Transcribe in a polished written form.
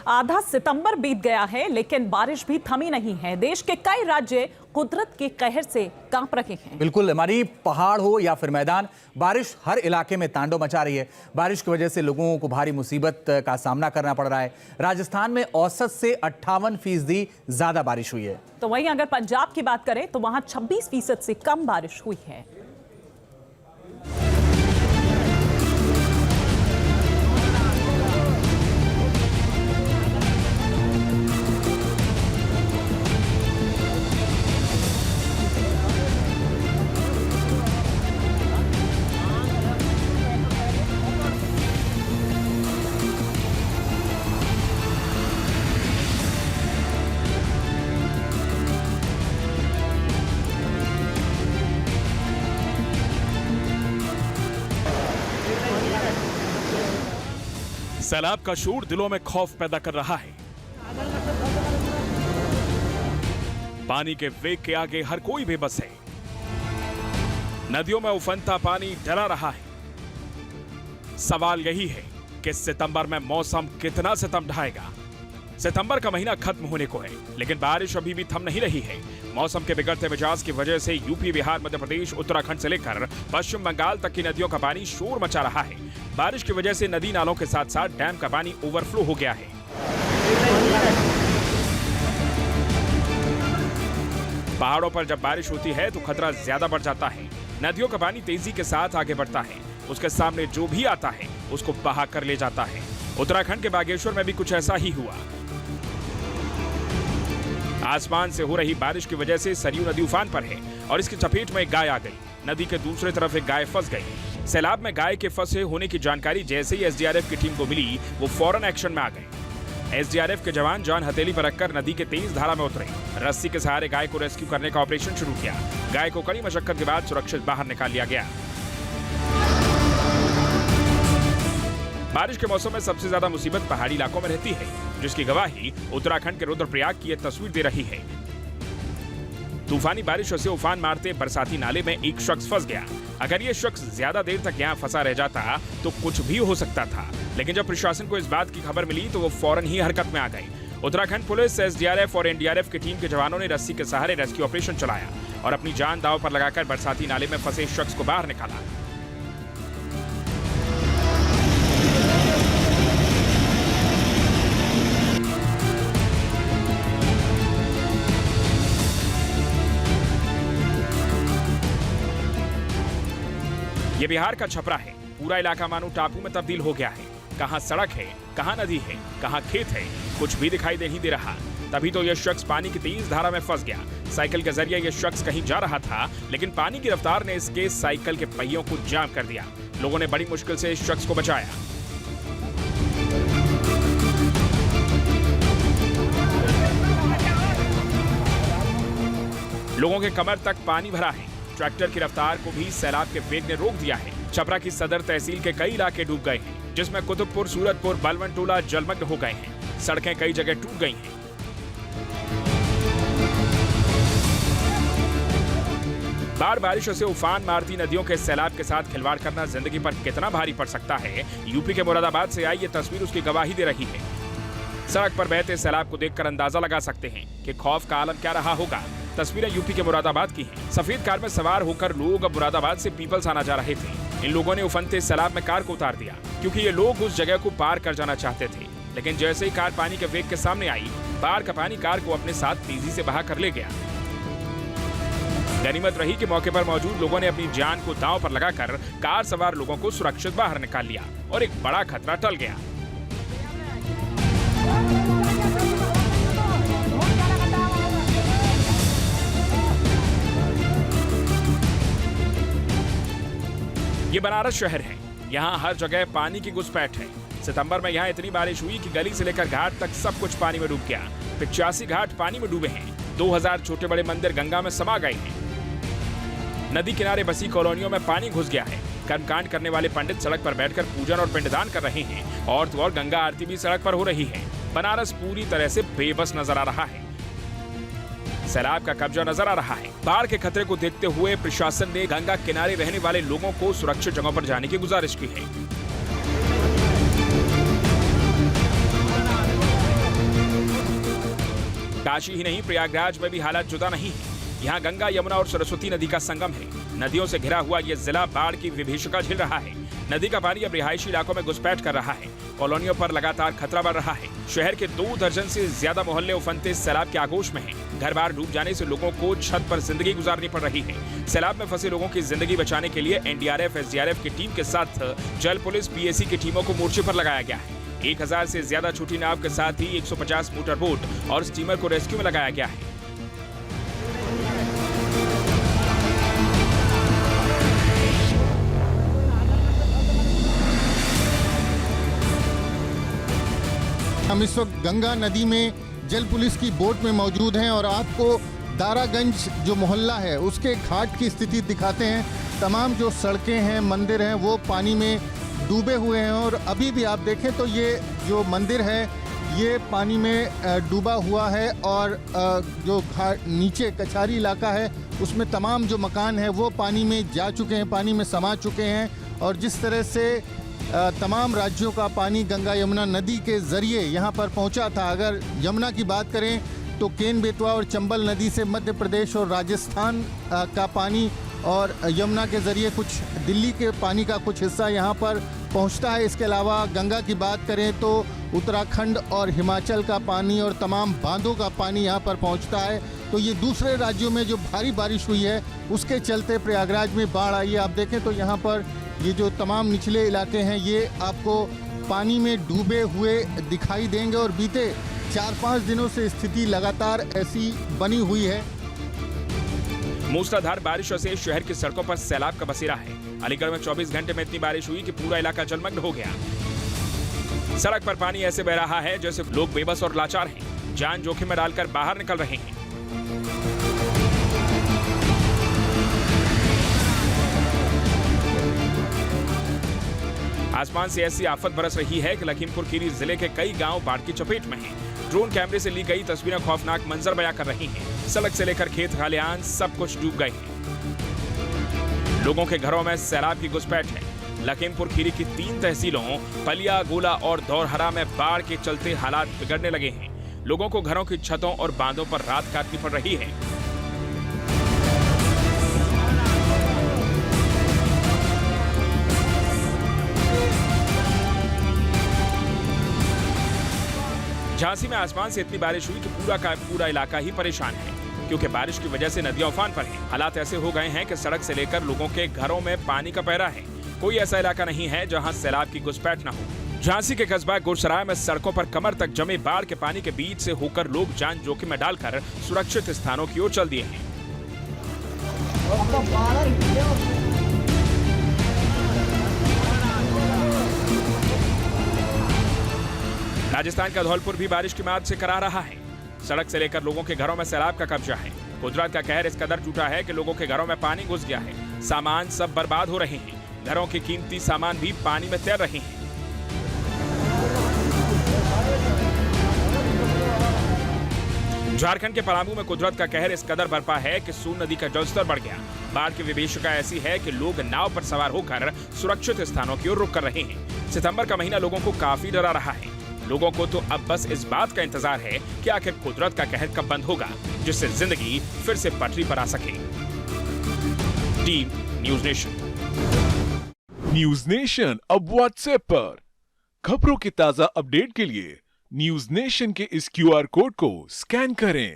आधा सितंबर बीत गया है, लेकिन बारिश भी थमी नहीं है। देश के कई राज्य कुदरत के कहर से कांप रहे हैं। बिल्कुल, हमारी पहाड़ हो या फिर मैदान, बारिश हर इलाके में तांडव मचा रही है। बारिश की वजह से लोगों को भारी मुसीबत का सामना करना पड़ रहा है। राजस्थान में औसत से 58% ज्यादा बारिश हुई है। तो वहीं अगर पंजाब की बात करें तो वहां 26% से कम बारिश हुई है। सैलाब का शोर दिलों में खौफ पैदा कर रहा है। पानी के वेग के आगे हर कोई बेबस है। नदियों में उफनता पानी डरा रहा है। सवाल यही है कि सितंबर में मौसम कितना सितम ढाएगा। सितंबर का महीना खत्म होने को है, लेकिन बारिश अभी भी थम नहीं रही है। मौसम के बिगड़ते मिजाज की वजह से यूपी, बिहार, मध्य प्रदेश, उत्तराखंड से लेकर पश्चिम बंगाल तक की नदियों का पानी शोर मचा रहा है। बारिश की वजह से नदी नालों के साथ साथ डैम का पानी ओवरफ्लो हो गया है। पहाड़ों पर जब बारिश होती है तो खतरा ज्यादा बढ़ जाता है। नदियों का पानी तेजी के साथ आगे बढ़ता है। उसके सामने जो भी आता है उसको बहा कर ले जाता है। उत्तराखंड के बागेश्वर में भी कुछ ऐसा ही हुआ। आसमान से हो रही बारिश की वजह से सरयू नदी उफान पर है और इसकी चपेट में एक गाय आ गई। नदी के दूसरी तरफ एक गाय फंस गई। सैलाब में गाय के फंसे होने की जानकारी जैसे ही एसडीआरएफ की टीम को मिली, वो फौरन एक्शन में आ गए। एसडीआरएफ के जवान जान हथेली पर रखकर नदी के तेज धारा में उतरे। रस्सी के सहारे गाय को रेस्क्यू करने का ऑपरेशन शुरू किया। गाय को कड़ी मशक्कत के बाद सुरक्षित बाहर निकाल लिया गया। बारिश के मौसम में सबसे ज्यादा मुसीबत पहाड़ी इलाकों में रहती है, जिसकी गवाही उत्तराखंड के रुद्रप्रयाग की यह तस्वीर दे रही है। तूफानी बारिश से उफान मारते बरसाती नाले में एक शख्स फंस गया। अगर ये शख्स ज्यादा देर तक यहाँ फंसा रह जाता तो कुछ भी हो सकता था, लेकिन जब प्रशासन को इस बात की खबर मिली तो वो फौरन ही हरकत में आ गए। उत्तराखंड पुलिस, एसडीआरएफ और एनडीआरएफ की टीम के जवानों ने रस्सी के सहारे रेस्क्यू ऑपरेशन चलाया और अपनी जान दांव पर लगाकर बरसाती नाले में फंसे शख्स को बाहर निकाला। ये बिहार का छपरा है। पूरा इलाका मानो टापू में तब्दील हो गया है। कहां सड़क है, कहां नदी है, कहां खेत है, कुछ भी दिखाई नहीं दे रहा। तभी तो यह शख्स पानी की तेज धारा में फंस गया। साइकिल के जरिए यह शख्स कहीं जा रहा था, लेकिन पानी की रफ्तार ने इसके साइकिल के पहियों को जाम कर दिया। लोगों ने बड़ी मुश्किल से इस शख्स को बचाया। लोगों के कमर तक पानी भरा है। ट्रैक्टर की रफ्तार को भी सैलाब के वेग ने रोक दिया है। छपरा की सदर तहसील के कई इलाके डूब गए हैं, जिसमें कुतुबपुर, सूरतपुर, बलवन टोला जलमग्न हो गए हैं। सड़कें कई जगह टूट गई हैं। बाढ़ बारिश से उफान मारती नदियों के सैलाब के साथ खिलवाड़ करना जिंदगी पर कितना भारी पड़ सकता है, यूपी के मुरादाबाद से आई ये तस्वीर उसकी गवाही दे रही है। सड़क पर बहते सैलाब को देखकर अंदाजा लगा सकते हैं कि खौफ का आलम क्या रहा होगा। तस्वीरें यूपी के मुरादाबाद की हैं। सफेद कार में सवार होकर लोग अब मुरादाबाद से पीपल्स आना जा रहे थे। इन लोगों ने उफनते सैलाब में कार को उतार दिया, क्योंकि ये लोग उस जगह को पार कर जाना चाहते थे। लेकिन जैसे ही कार पानी के वेग के सामने आई, बाढ़ का पानी कार को अपने साथ तेजी से बहा कर ले गया। गनीमत रही कि मौके पर मौजूद लोगों ने अपनी जान को दांव पर लगाकर कार सवार लोगों को सुरक्षित बाहर निकाल लिया और एक बड़ा खतरा टल गया। ये बनारस शहर है। यहाँ हर जगह पानी की घुसपैठ है। सितंबर में यहाँ इतनी बारिश हुई कि गली से लेकर घाट तक सब कुछ पानी में डूब गया। 85 घाट पानी में डूबे हैं। 2000 छोटे बड़े मंदिर गंगा में समा गए हैं। नदी किनारे बसी कॉलोनियों में पानी घुस गया है। कर्मकांड करने वाले पंडित सड़क पर बैठकर पूजन और पिंडदान कर रहे हैं और तो और गंगा आरती भी सड़क पर हो रही है। बनारस पूरी तरह से बेबस नजर आ रहा है। सैलाब का कब्जा नजर आ रहा है। बाढ़ के खतरे को देखते हुए प्रशासन ने गंगा किनारे रहने वाले लोगों को सुरक्षित जगहों पर जाने की गुजारिश की है। काशी ही नहीं, प्रयागराज में भी हालात जुदा नहीं है। यहाँ गंगा, यमुना और सरस्वती नदी का संगम है। नदियों से घिरा हुआ ये जिला बाढ़ की विभीषिका झेल रहा है। नदी का पानी अब रिहायशी इलाकों में घुसपैठ कर रहा है। कॉलोनियों पर लगातार खतरा बढ़ रहा है। शहर के 2 दर्जन से ज्यादा मोहल्ले उफनते सैलाब के आगोश में हैं। घर बार डूब जाने से लोगों को छत पर जिंदगी गुजारनी पड़ रही है। सैलाब में फंसे लोगों की जिंदगी बचाने के लिए एनडीआरएफ, एसडीआरएफ की टीम के साथ जल पुलिस, पीएसी की टीमों को मोर्चे पर लगाया गया है। 1000 से ज्यादा छोटी नाव के साथ ही 150 मोटर बोट और स्टीमर को रेस्क्यू में लगाया गया है। हम इस वक्त गंगा नदी में जल पुलिस की बोट में मौजूद हैं और आपको दारागंज जो मोहल्ला है उसके घाट की स्थिति दिखाते हैं। तमाम जो सड़कें हैं, मंदिर हैं, वो पानी में डूबे हुए हैं और अभी भी आप देखें तो ये जो मंदिर है ये पानी में डूबा हुआ है और जो घाट नीचे कछारी इलाका है उसमें तमाम जो मकान है वो पानी में जा चुके हैं, पानी में समा चुके हैं। और जिस तरह से तमाम राज्यों का पानी गंगा यमुना नदी के ज़रिए यहाँ पर पहुँचा था। अगर यमुना की बात करें तो केन बेतवा और चंबल नदी से मध्य प्रदेश और राजस्थान का पानी और यमुना के ज़रिए कुछ दिल्ली के पानी का कुछ हिस्सा यहाँ पर पहुँचता है। इसके अलावा गंगा की बात करें तो उत्तराखंड और हिमाचल का पानी और तमाम बांधों का पानी यहाँ पर पहुँचता है। तो ये दूसरे राज्यों में जो भारी बारिश हुई है उसके चलते प्रयागराज में बाढ़ आई है। आप देखें तो यहाँ पर ये जो तमाम निचले इलाके हैं ये आपको पानी में डूबे हुए दिखाई देंगे और बीते 4-5 दिनों से स्थिति लगातार ऐसी बनी हुई है। मूसलाधार बारिशों से शहर की सड़कों पर सैलाब का बसेरा है। अलीगढ़ में 24 घंटे में इतनी बारिश हुई कि पूरा इलाका जलमग्न हो गया। सड़क पर पानी ऐसे बह रहा है जैसे लोग बेबस और लाचार हैं, जान जोखिम में डालकर बाहर निकल रहे हैं। आसमान से ऐसी आफत बरस रही है कि लखीमपुर खीरी जिले के कई गांव बाढ़ की चपेट में हैं। ड्रोन कैमरे से ली गई तस्वीरें खौफनाक मंजर बयां कर रही हैं। सड़क से लेकर खेत खलिहान सब कुछ डूब गए हैं। लोगों के घरों में सैलाब की घुसपैठ है। लखीमपुर खीरी की 3 तहसीलों पलिया, गोला और दौरहरा में बाढ़ के चलते हालात बिगड़ने लगे हैं। लोगों को घरों की छतों और बांधों पर रात काटनी पड़ रही है। झांसी में आसमान से इतनी बारिश हुई कि पूरा का पूरा इलाका ही परेशान है, क्योंकि बारिश की वजह से नदियां उफान पर हैं। हालात ऐसे हो गए हैं कि सड़क से लेकर लोगों के घरों में पानी का पहरा है। कोई ऐसा इलाका नहीं है जहां सैलाब की घुसपैठ न हो। झांसी के कस्बा गुरसराय में सड़कों पर कमर तक जमे बाढ़ के पानी के बीच से होकर लोग जान जोखिम में डालकर सुरक्षित स्थानों की ओर चल दिए हैं। राजस्थान का धौलपुर भी बारिश की मार से करा रहा है। सड़क से लेकर लोगों के घरों में सैलाब का कब्जा है। कुदरत का कहर इस कदर टूटा है कि लोगों के घरों में पानी घुस गया है। सामान सब बर्बाद हो रहे हैं। घरों के कीमती सामान भी पानी में तैर रहे हैं। झारखंड के पलामू में कुदरत का कहर इस कदर बरपा है कि सोन नदी का जलस्तर बढ़ गया। बाढ़ की विभीषिका ऐसी है कि लोग नाव पर सवार होकर सुरक्षित स्थानों की ओर रुख कर रहे हैं। सितंबर का महीना लोगों को काफी डरा रहा है। लोगों को तो अब बस इस बात का इंतजार है कि आखिर कुदरत का कहर कब बंद होगा, जिससे जिंदगी फिर से पटरी पर आ सके। Team news nation. News nation अब व्हाट्सएप पर खबरों की ताजा अपडेट के लिए न्यूज नेशन के इस QR कोड को स्कैन करें।